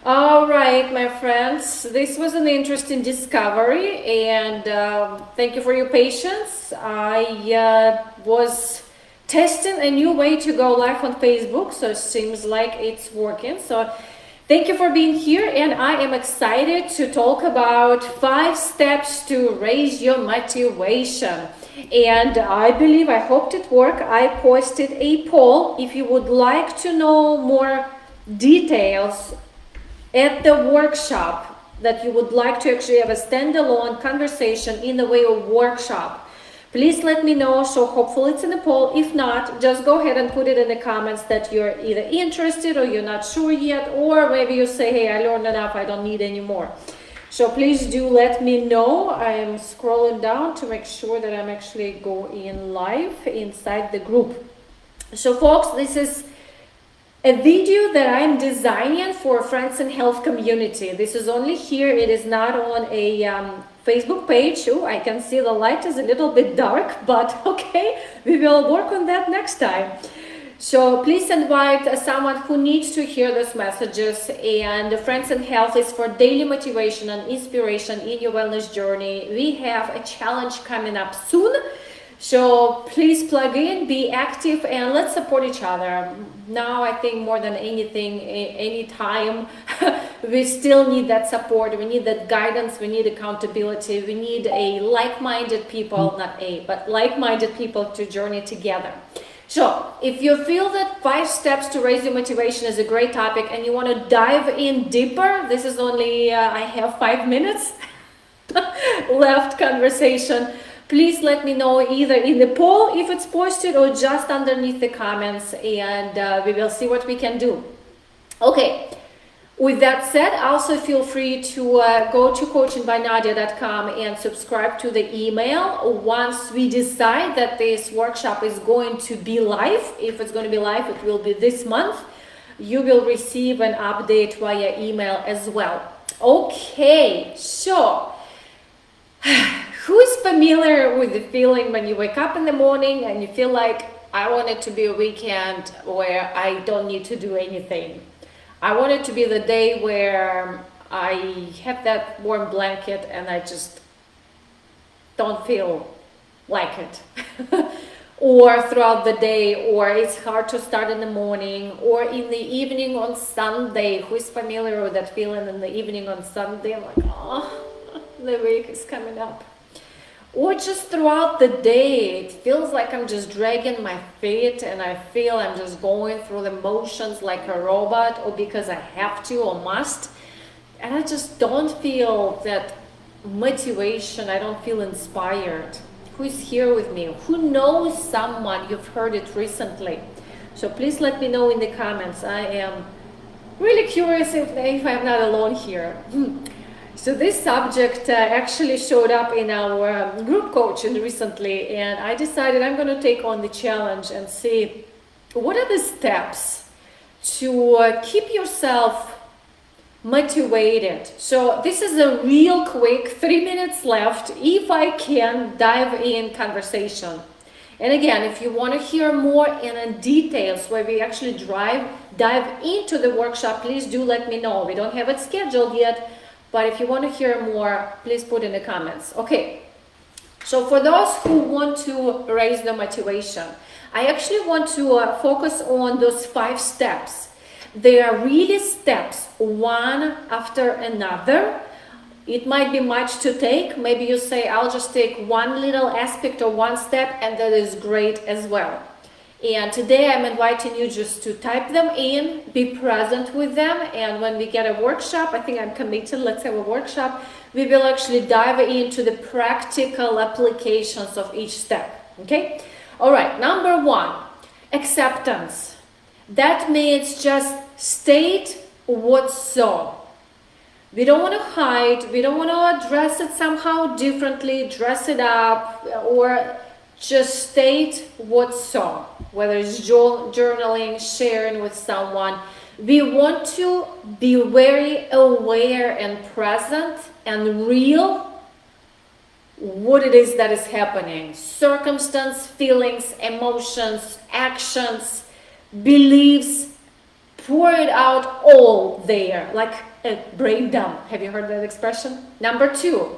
All right, my friends, this was an interesting discovery, and thank you for your patience. I was testing a new way to go live on Facebook, so it seems like it's working. So thank you for being here, and I am excited to talk about 5 steps to raise your motivation. And I believe, I hoped it worked. I posted a poll. If you would like to know more details at the workshop, that you would like to actually have a standalone conversation in the way of workshop, please let me know. So hopefully it's in the poll. If not, just go ahead and put it in the comments that you're either interested or you're not sure yet, or maybe you say, hey, I learned enough, I don't need any more. So please do let me know. I am scrolling down to make sure that I'm actually going live inside the group. So folks, this is a video that I'm designing for Friends and Health community. This is only here. It is not on a Facebook page. Oh, I can see the light is a little bit dark, but okay, we will work on that next time. So please invite someone who needs to hear these messages. And Friends and Health is for daily motivation and inspiration in your wellness journey. We have a challenge coming up soon. So please plug in, be active, and let's support each other. Now, I think more than anything, any time, we still need that support. We need that guidance. We need accountability. We need a like-minded people, not a, but like-minded people to journey together. So if you feel that 5 steps to raise your motivation is a great topic and you want to dive in deeper, this is only, I have 5 minutes left conversation. Please let me know either in the poll if it's posted or just underneath the comments, and we will see what we can do. Okay, with that said, also feel free to go to coachingbynadia.com and subscribe to the email. Once we decide that this workshop is going to be live, if it's going to be live, it will be this month. You will receive an update via email as well. Okay, so who is familiar with the feeling when you wake up in the morning and you feel like, I want it to be a weekend where I don't need to do anything. I want it to be the day where I have that warm blanket and I just don't feel like it. Or throughout the day, or it's hard to start in the morning, or in the evening on Sunday. Who is familiar with that feeling in the evening on Sunday? I'm like, oh, the week is coming up. Or just throughout the day, it feels like I'm just dragging my feet and I feel I'm just going through the motions like a robot, or because I have to or must. And I just don't feel that motivation. I don't feel inspired. Who is here with me? Who knows someone, you've heard it recently? So please let me know in the comments. I am really curious if I'm not alone here. So this subject actually showed up in our group coaching recently, and I decided I'm going to take on the challenge and see what are the steps to keep yourself motivated. So this is a real quick 3 minutes left, if I can dive in conversation. And again, if you want to hear more in details where we actually dive into the workshop, please do let me know. We don't have it scheduled yet, but if you want to hear more, please put in the comments. Okay, so for those who want to raise the motivation, I actually want to focus on those 5 steps. They are really steps, one after another. It might be much to take. Maybe you say, I'll just take one little aspect or one step, and that is great as well. And today I'm inviting you just to type them in, be present with them, and when we get a workshop, I think I'm committed, let's have a workshop, we will actually dive into the practical applications of each step, okay? All right, number 1, acceptance. That means just state what's so. We don't want to hide, we don't want to address it somehow differently, dress it up, or just state what's so. Whether it's journaling, sharing with someone, we want to be very aware and present and real what it is that is happening. Circumstance, feelings, emotions, actions, beliefs, pour it out all there, like a brain dump. Have you heard that expression? Number 2,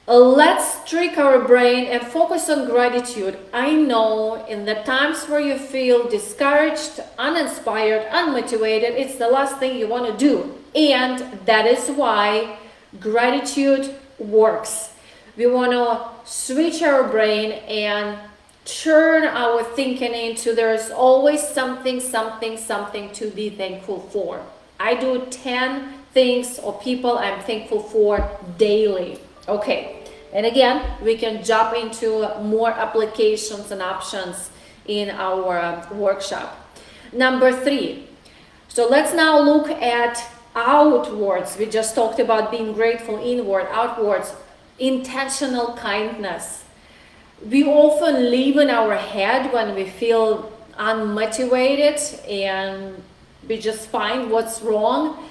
let's trick our brain and focus on gratitude. I know in the times where you feel discouraged, uninspired, unmotivated, it's the last thing you want to do. And that is why gratitude works. We want to switch our brain and turn our thinking into there's always something to be thankful for. I do 10 things or people I'm thankful for daily. Okay. And again, we can jump into more applications and options in our workshop. Number 3. So let's now look at outwards. We just talked about being grateful inward, outwards, intentional kindness. We often live in our head when we feel unmotivated and we just find what's wrong.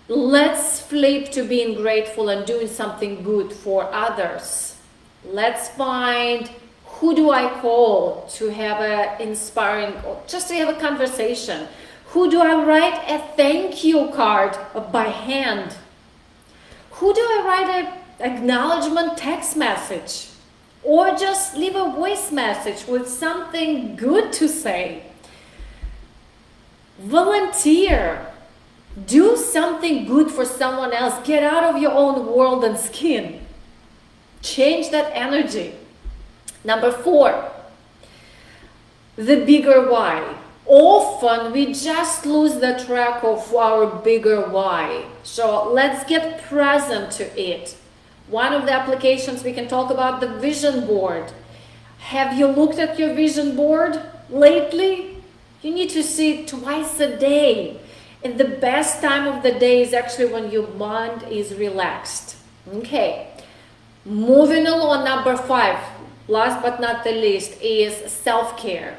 Let's flip to being grateful and doing something good for others. Let's find who do I call to have an inspiring, or just to have a conversation. Who do I write a thank you card by hand? Who do I write an acknowledgement text message? Or just leave a voice message with something good to say? Volunteer. Do something good for someone else. Get out of your own world and skin. Change that energy. Number 4, the bigger why. Often we just lose the track of our bigger why. So let's get present to it. One of the applications we can talk about, the vision board. Have you looked at your vision board lately? You need to see it twice a day. And the best time of the day is actually when your mind is relaxed. Okay. Moving along, number 5, last but not the least, is self-care.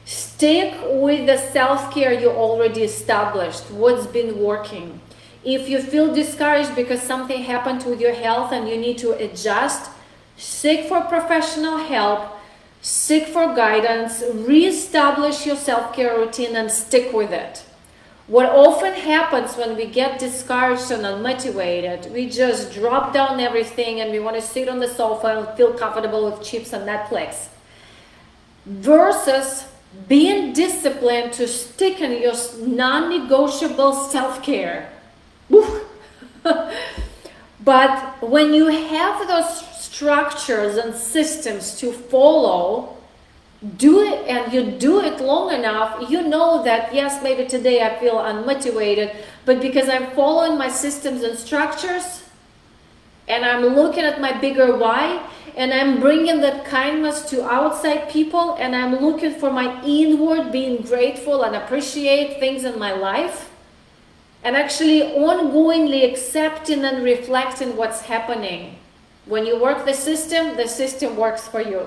Stick with the self-care you already established, what's been working. If you feel discouraged because something happened with your health and you need to adjust, seek for professional help, seek for guidance, reestablish your self-care routine and stick with it. What often happens when we get discouraged and unmotivated, we just drop down everything and we want to sit on the sofa and feel comfortable with chips and Netflix. Versus being disciplined to stick in your non-negotiable self-care. But when you have those structures and systems to follow, do it, and you do it long enough, you know that yes, maybe today I feel unmotivated, but because I'm following my systems and structures and I'm looking at my bigger why and I'm bringing that kindness to outside people and I'm looking for my inward being grateful and appreciate things in my life and actually ongoingly accepting and reflecting what's happening. When you work the system works for you.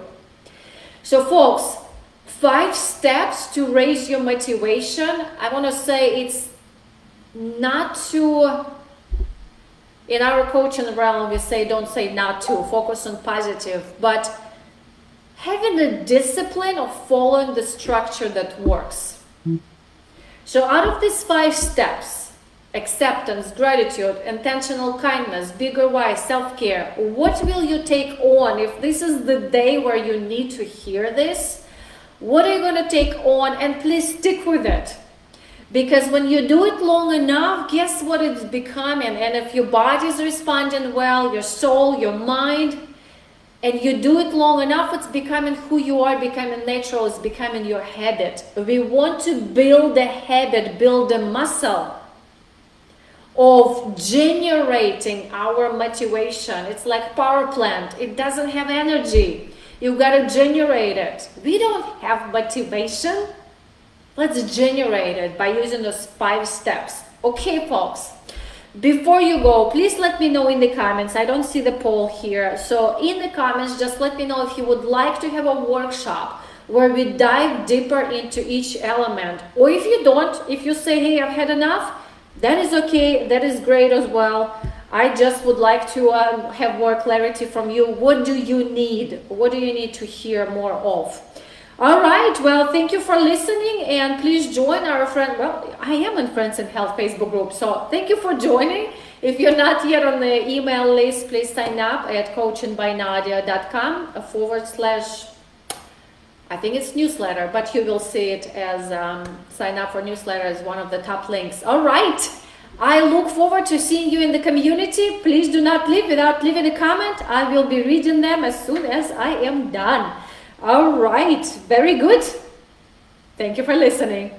So folks, 5 steps to raise your motivation. I want to say it's not to, in our coaching realm, we say don't say not to, focus on positive, but having the discipline of following the structure that works. So out of these 5 steps, acceptance, gratitude, intentional kindness, bigger why, self-care, what will you take on? If this is the day where you need to hear this, what are you going to take on? And please stick with it. Because when you do it long enough, guess what it's becoming? And if your body is responding well, your soul, your mind, and you do it long enough, it's becoming who you are, becoming natural, it's becoming your habit. We want to build a habit, build a muscle of generating our motivation. It's like power plant. It doesn't have energy. You gotta generate it. We don't have motivation. Let's generate it by using those 5 steps. Okay, folks. Before you go, please let me know in the comments. I don't see the poll here. So in the comments, just let me know if you would like to have a workshop where we dive deeper into each element. Or if you don't, if you say, hey, I've had enough, that is okay, that is great as well. I just would like to have more clarity from you. What do you need? What do you need to hear more of? All right. Well, thank you for listening, and please join our friend. Well, I am in Friends in Health Facebook group, so thank you for joining. If you're not yet on the email list, please sign up at coachingbynadia.com / I think it's newsletter, but you will see it as sign up for newsletter as one of the top links. All right. I look forward to seeing you in the community. Please do not leave without leaving a comment. I will be reading them as soon as I am done. All right. Very good. Thank you for listening.